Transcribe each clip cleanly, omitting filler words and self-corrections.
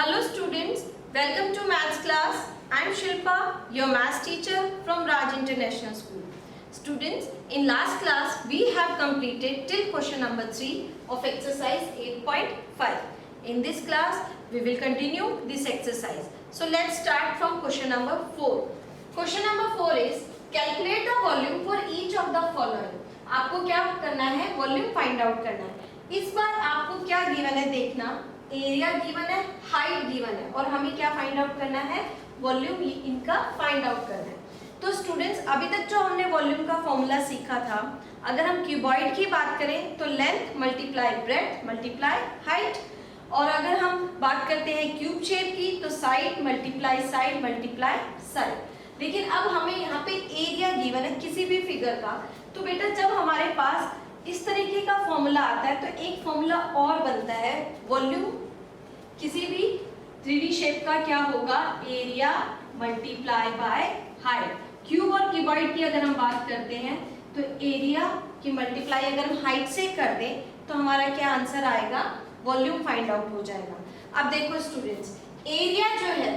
Hello students, welcome to maths class. I am Shilpa, your maths teacher from Raj International School. Students, in last class we have completed till question number 3 of exercise 8.5. In this class we will continue this exercise. So let's start from question number 4. Question number 4 is calculate the volume for each of the following. आपको क्या करना है? Volume find out करना है। इस बार आपको क्या given है देखना, एरिया गिवन है, हाइट गिवन है और हमें क्या फाइंड आउट करना है? वॉल्यूम इनका फाइंड आउट करना है। तो स्टूडेंट्स अभी तक जो हमने वॉल्यूम का फॉर्मूला सीखा था, अगर हम क्यूबॉइड की बात करें तो length multiply breadth multiply height, और अगर हम बात करते हैं क्यूब शेप की तो साइड मल्टीप्लाई साइड। लेकिन अब हमें यहाँ पे एरिया गिवन है किसी भी फिगर का, तो बेटा जब हमारे पास इस तरीके का फॉर्मूला आता है तो एक फॉर्मूला और बनता है, वॉल्यूम किसी भी 3D शेप का क्या होगा? Area multiply by height. Cube और क्यूबॉइड की अगर हम बात करते हैं तो एरिया की मल्टीप्लाई अगर हम हाइट से कर दें तो हमारा क्या आंसर आएगा? वॉल्यूम फाइंड आउट हो जाएगा। अब देखो स्टूडेंट्स, एरिया जो है,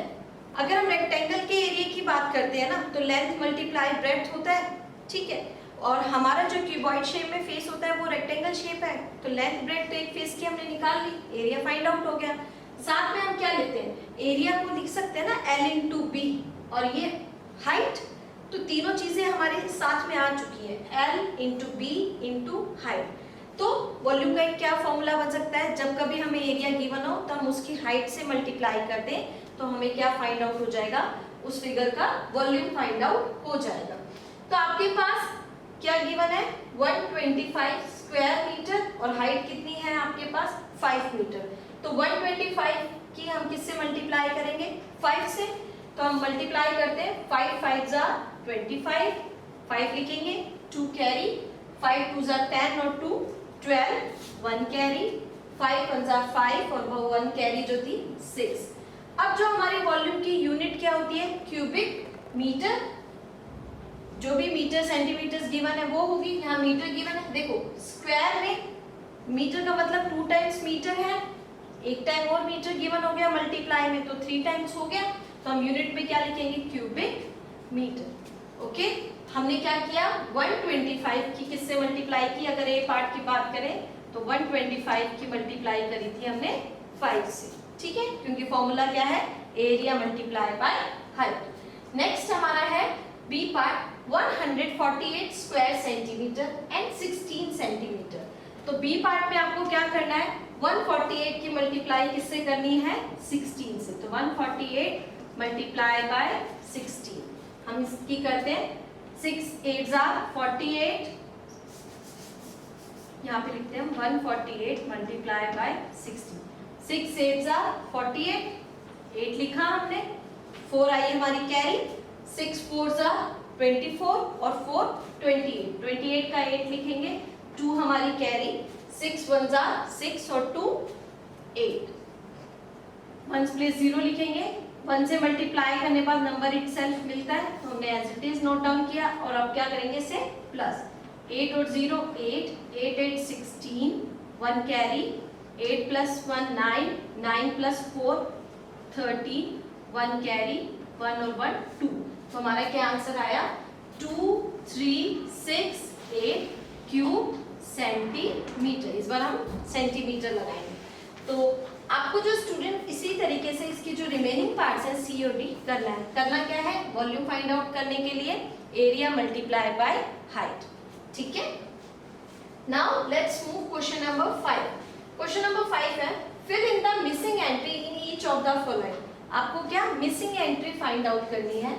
अगर हम रेक्टेंगल के एरिया की बात करते हैं ना तो लेंथ मल्टीप्लाई ब्रेड्थ होता है, ठीक है, और हमारा जो क्यूबॉइड शेप में फेस होता है वो रेक्टेंगल शेप है, तो लेंथ ब्रेड्थ तो एक फेस की हमने निकाल ली, एरिया फाइंड आउट हो गया। साथ में हम क्या लेते हैं? एरिया को लिख सकते हैं ना L इंटू बी, और ये हाइट, तो तीनों चीजें हमारे साथ में आ चुकी है, L into B into height. तो वॉल्यूम का एक क्या फॉर्मूला बन सकता है? जब कभी हमें एरिया गिवन हो तो हम उसकी हाइट से मल्टीप्लाई कर दें तो हमें क्या फाइंड आउट हो जाएगा? उस फिगर का वॉल्यूम फाइंड आउट हो जाएगा। तो आपके पास क्या गिवन है? 125 स्क्वायर मीटर और हाइट कितनी है आपके पास? 5 मीटर। तो 125 की हम किससे मल्टीप्लाई करेंगे? 5 से। तो हम मल्टीप्लाई करते हैं, 5 5 जा 25, 5 लिखेंगे, 2 कैरी, 5 2 जा 10 और 2 12, 1 कैरी, 5 1 जा 5 और वो 1 कैरी जो थी 6। अब जो हमारी वॉल्यूम की यूनिट क्या होती है? Cubic metre. जो भी मीटर सेंटीमीटर गिवन है वो होगी, यहाँ मीटर गिवन है। देखो स्क्वायर में मीटर का मतलब 2 टाइम्स मीटर है, एक टाइम और मीटर गिवन हो गया मल्टीप्लाई में तो 3 टाइम्स हो गया, तो हम यूनिट में क्या लिखेंगे? Cubic metre. ओके, हमने क्या किया? 125 की किससे मल्टीप्लाई की? अगर ए पार्ट की बात करें तो 125 की मल्टीप्लाई करी थी हमने 5 से, ठीक है, क्योंकि फॉर्मूला क्या है? Area multiply by height. Next हमारा है B part, 148 square centimetre and 16 centimetre. तो बी पार्ट में आपको क्या करना है? 148 की मल्टीप्लाई किससे करनी है? 16 से। तो 148 मल्टीप्लाई बाय 16 हम इसकी करते हैं, 6 8 जा 48, यहाँ पे लिखते हैं हम 148 मल्टीप्लाई बाय 16, 6 8 जा 48, 8 लिखा हमने, 4 आई हमारी कैरी, 6 4 जा 24 और 4 28, 28 का 8 लिखेंगे, 2 हमारी कैरी, 6 1 जा 6 और 2 8, 1 प्लेस 0 लिखेंगे, 1 से मल्टीप्लाई करने बाद नंबर इटसेल्फ मिलता है तो हमने as it is note down किया, और अब क्या करेंगे इसे? प्लस 8 और 0 8, 8 8 16, 1 कैरी, 8 प्लस 1 9, 9 प्लस 4 13, 1 कैरी, 1 और 1 2। तो हमारा क्या आंसर आया? 2 3 6 8 क्यूब सेंटीमीटर। इस बार हम सेंटीमीटर लगाएंगे। तो आपको जो स्टूडेंट इसी तरीके से इसकी जो रिमेनिंग पार्ट्स हैं सी और डी करना है। करना क्या है? वॉल्यूम फाइंड आउट करने के लिए एरिया मल्टीप्लाई बाय हाइट, ठीक है। Now let's move question number 5। Question number 5 है fill in the missing entry in each of the following. आपको क्या मिसिंग एंट्री फाइंड आउट करनी है?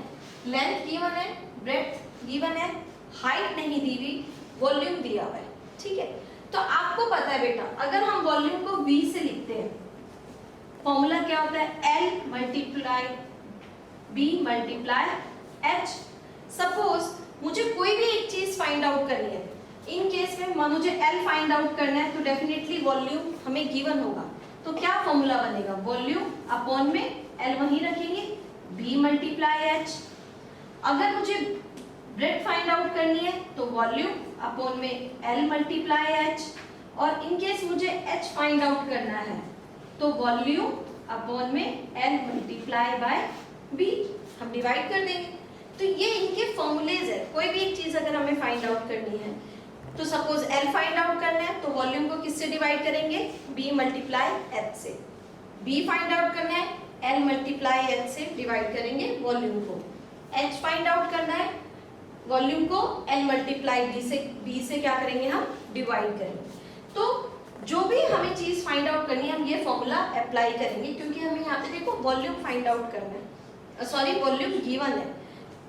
लेंथ गिवन है, ब्रेड्थ गिवन है, हाइट नहीं दी हुई, वॉल्यूम दिया हुआ है, ठीक है। तो आपको पता है बेटा, अगर हम वॉल्यूम को V से लिखते हैं, फॉर्मूला क्या होता है? L multiply B multiply H। Suppose मुझे कोई भी एक चीज फाइंड आउट करनी है, इन केस में मुझे L फाइंड आउट करना है तो डेफिनेटली वॉल्यूम हमें गिवन होगा, तो क्या फॉर्मूला बनेगा? वॉल्यूम अपॉन में L वहीं रखेंगे, B मल्टीप्लाई H। अगर मुझे ब्रेड्थ फाइंड आउट करनी है तो वॉल्यूम अपॉन में L मल्टीप्लाई H, और इन केस मुझे H फाइंड आउट करना है तो वॉल्यूम अपॉन में L मल्टीप्लाई बाय B, हम डिवाइड कर देंगे। तो ये इनके फॉर्मूलेज है। कोई भी एक चीज अगर हमें फाइंड आउट करनी है, तो सपोज L फाइंड आउट करना है तो वॉल्यूम को किससे डिवाइड करेंगे, B मल्टीप्लाई H से। B फाइंड आउट करना है, L मल्टीप्लाई H से डिवाइड करेंगे वॉल्यूम को। H फाइंड आउट करना है, वॉल्यूम को L मल्टीप्लाई B से क्या करेंगे, हम डिवाइड करेंगे। तो जो भी हमें चीज फाइंड आउट करनी है, हम ये फॉर्मूला अप्लाई करेंगे, क्योंकि हमें यहाँ पे देखो वॉल्यूम फाइंड आउट करना है, सॉरी वॉल्यूम गिवन है।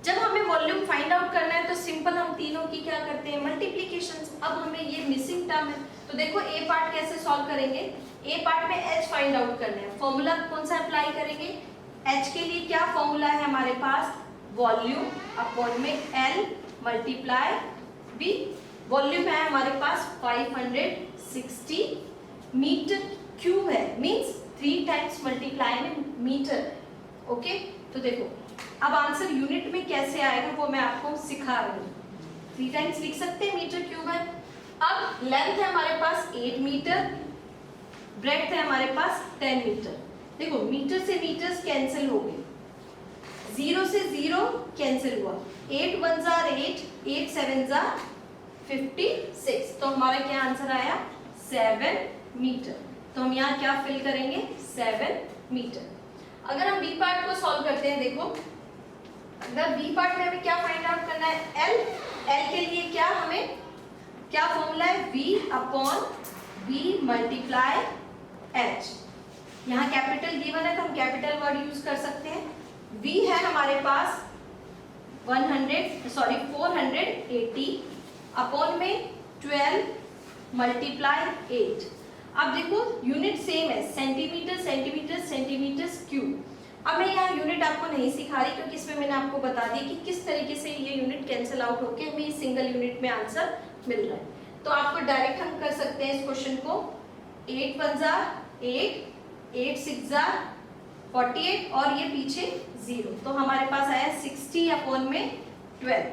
जब हमें वॉल्यूम फाइंड आउट करना है तो सिंपल हम तीनों की क्या करते हैं, मल्टीप्लिकेशन। अब हमें ये मिसिंग टर्म है, तो देखो ए पार्ट कैसे सॉल्व करेंगे, ए पार्ट में H फाइंड आउट करना है, फॉर्मूला कौन सा अप्लाई करेंगे, H के लिए क्या फॉर्मूला है हमारे पास, वॉल्यूम अपॉन में L मल्टीप्लाई B। वॉल्यूम है हमारे पास 560 मीटर क्यूब है, मींस 3 टाइम्स मल्टीप्लाई में मीटर। ओके, तो देखो अब आंसर यूनिट में कैसे आएगा वो मैं आपको सिखा रही हूँ। 3 टाइम्स लिख सकते हैं, मीटर क्यूब है। अब लेंथ है हमारे पास 8 मीटर, ब्रेड्थ है हमारे पास 10 मीटर। देखो मीटर से मीटर्स कैंसिल हो गए, 0 से 0 कैंसिल हुआ, 8 1 जार 8, 8 7 जार 56। तो हमारा क्या आंसर आया, 7 मीटर। तो हम यहाँ क्या फिल करेंगे, 7 मीटर। अगर हम बी पार्ट को सॉल्व करते हैं, देखो अगर बी पार्ट में हमें क्या फाइंड आउट करना है, एल के लिए क्या हमें क्या फॉर्मूला है, V upon B multiply H। यहाँ कैपिटल गिवन है तो हम कैपिटल वर्ड यूज कर सकते हैं। V है हमारे पास 480 अपॉन में 12 मल्टीप्लाई 8। अब देखो यूनिट सेम है, सेंटीमीटर सेंटीमीटर सेंटीमीटर क्यूब। अब मैं यहाँ यूनिट आपको नहीं सिखा रही, क्योंकि इसमें मैंने आपको बता दिया कि किस तरीके से ये यूनिट कैंसिल आउट होके हमें सिंगल यूनिट में आंसर मिल रहा है। तो आपको डायरेक्ट हम कर सकते हैं इस क्वेश्चन को, 8 1 जार 8, 8 6 जार 48 और ये पीछे 0। तो हमारे पास आया 60 अपॉन में 12,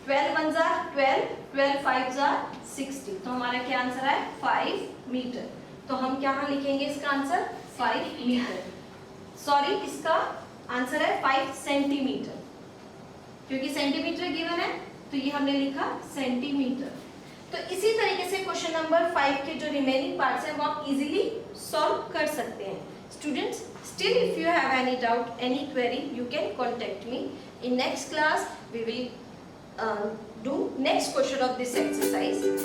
12 1 जार 12, 12 5 जार 60। तो हमारा क्या आंसर है, 5 मीटर। तो हम क्या लिखेंगे इसका आंसर, 5 मीटर। सॉरी, इसका आंसर है 5 सेंटीमीटर, क्योंकि सेंटीमीटर गिवन है तो ये हमने लिखा सेंटीमीटर। तो इसी तरीके से क्वेश्चन नंबर 5 के जो रिमेनिंग पार्ट्स हैं वो आप इजीली सॉल्व कर सकते हैं। Students, still if you have any doubt, any query, you can contact me. In next class we will do next question of this exercise.